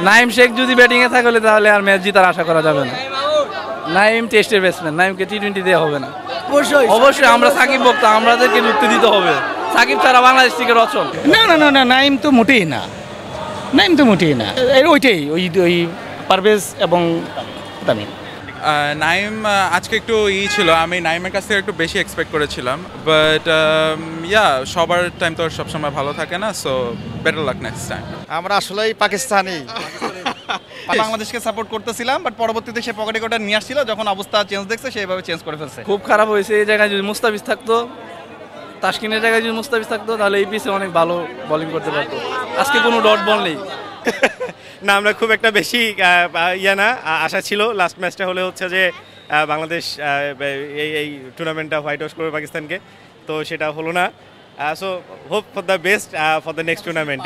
নাইম শেখ যদি ব্যাটিংয়ে থাকলে তাহলে আর ম্যাচ জিতার আশা করা যাবে না। নাইম টেস্টের ব্যাটসম্যান, নাইমকে টি-20 দেওয়া হবে না। অবশ্যই আমরা সাকিব ভক্ত, আমাদেরকে যুক্তি দিতে হবে। সাকিব ছাড়া বাংলাদেশ থেকে রচন। না, নাইম তো মোটেই না, নাইম তো মোটেই না। ওইটাই ওই পারভেজ এবং তামিম। নাইম আজকে একটু ছিল, আমি নাইমের কাছ থেকে একটু বেশি এক্সপেক্ট করেছিলাম, বাট ইয়া সবার টাইম তো সবসময় ভালো থাকে না, so better luck next time. আমরা আসলেই পাকিস্তানি বাংলাদেশকে সাপোর্ট করতেছিলাম, বাট পরবর্তীতে সে পকেটে কোটা নিয়ে আসছিল, যখন অবস্থা চেঞ্জ দেখছে সেভাবে চেঞ্জ করে ফেলছে। খুব খারাপ হয়েছে। এই জায়গায় যদি মুস্তাফিজ থাকতো, তাসকিনের জায়গায় যদি মুস্তাফিজ থাকতো, তাহলে এই পিসে অনেক ভালো বোলিং করতে পারতো। আজকে কোনো ডট বল নেই। না, আমরা খুব একটা বেশি আশা ছিল লাস্ট ম্যাচটা হলে হচ্ছে যে বাংলাদেশ এই টুর্নামেন্টটা হোয়াইট ওয়াশ করবে পাকিস্তানকে, তো সেটা হলো না। So hope for the best for the next tournament.